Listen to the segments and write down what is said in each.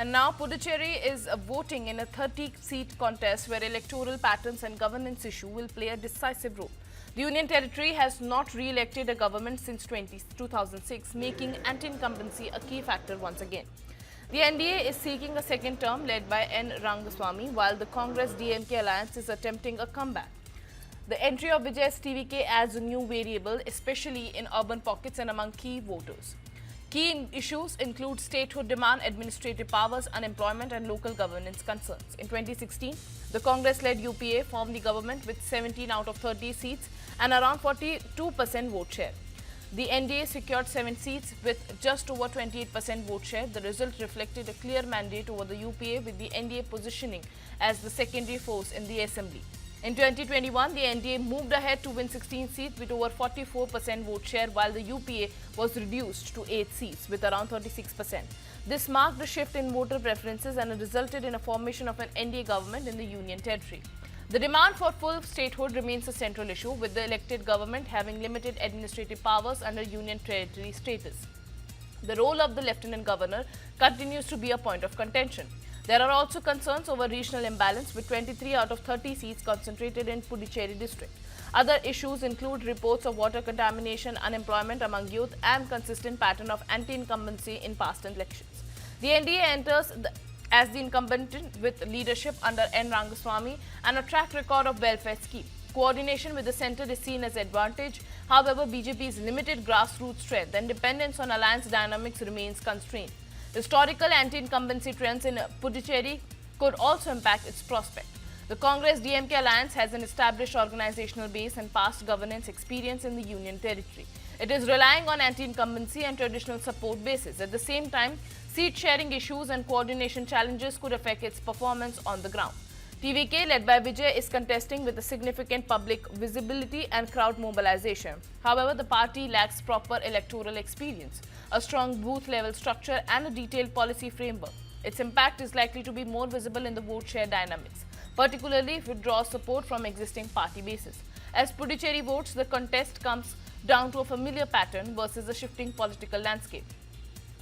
And now Puducherry is voting in a 30-seat contest where electoral patterns and governance issue will play a decisive role. The Union Territory has not re-elected a government since 2006, making anti-incumbency a key factor once again. The NDA is seeking a second term led by N Rangasamy, while the Congress-DMK alliance is attempting a comeback. The entry of Vijay TVK adds a new variable, especially in urban pockets and among key voters. Key issues include statehood demand, administrative powers, unemployment and local governance concerns. In 2016, the Congress-led UPA formed the government with 17 out of 30 seats and around 42% vote share. The NDA secured 7 seats with just over 28% vote share. The result reflected a clear mandate over the UPA, with the NDA positioning as the secondary force in the assembly. In 2021, the NDA moved ahead to win 16 seats with over 44% vote share, while the UPA was reduced to 8 seats with around 36%. This marked a shift in voter preferences and resulted in a formation of an NDA government in the Union Territory. The demand for full statehood remains a central issue, with the elected government having limited administrative powers under Union Territory status. The role of the Lieutenant Governor continues to be a point of contention. There are also concerns over regional imbalance, with 23 out of 30 seats concentrated in Puducherry district. Other issues include reports of water contamination, unemployment among youth, and consistent pattern of anti-incumbency in past elections. The NDA enters as the incumbent with leadership under N Rangasamy and a track record of welfare scheme. Coordination with the centre is seen as advantage. However, BJP's limited grassroots strength and dependence on alliance dynamics remains constrained. Historical anti-incumbency trends in Puducherry could also impact its prospect. The Congress-DMK alliance has an established organizational base and past governance experience in the Union Territory. It is relying on anti-incumbency and traditional support bases. At the same time, seat-sharing issues and coordination challenges could affect its performance on the ground. TVK, led by Vijay, is contesting with a significant public visibility and crowd mobilization. However, the party lacks proper electoral experience, a strong booth-level structure and a detailed policy framework. Its impact is likely to be more visible in the vote share dynamics, particularly if it draws support from existing party bases. As Puducherry votes, the contest comes down to a familiar pattern versus a shifting political landscape.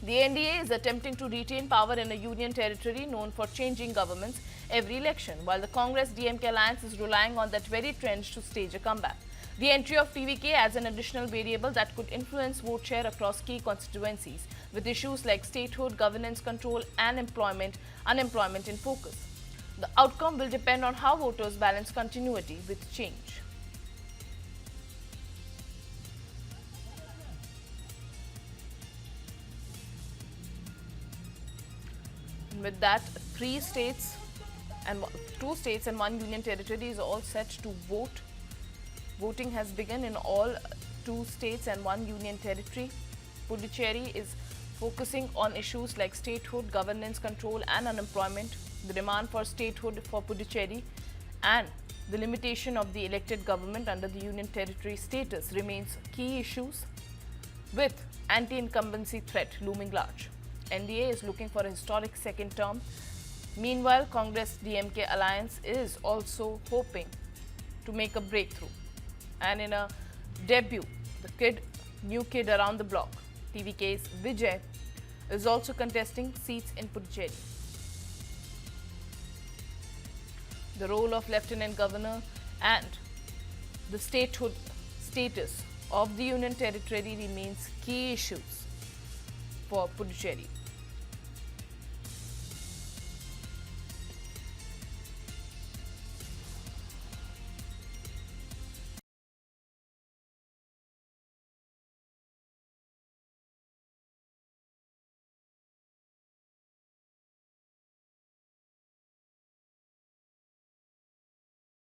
The NDA is attempting to retain power in a union territory known for changing governments every election, while the Congress-DMK alliance is relying on that very trend to stage a comeback. The entry of TVK adds an additional variable that could influence vote share across key constituencies, with issues like statehood, governance control and unemployment in focus. The outcome will depend on how voters balance continuity with change. With that, 2 states and 1 union territory is all set to vote. Voting has begun in all 2 states and 1 union territory. Puducherry is focusing on issues like statehood, governance control and unemployment. The demand for statehood for Puducherry and the limitation of the elected government under the union territory status remains key issues, with anti-incumbency threat looming large. NDA is looking for a historic second term. Meanwhile, Congress-DMK alliance is also hoping to make a breakthrough. And in a debut, the new kid around the block, TVK's Vijay, is also contesting seats in Puducherry. The role of Lieutenant Governor and the statehood status of the Union Territory remains key issues for Puducherry.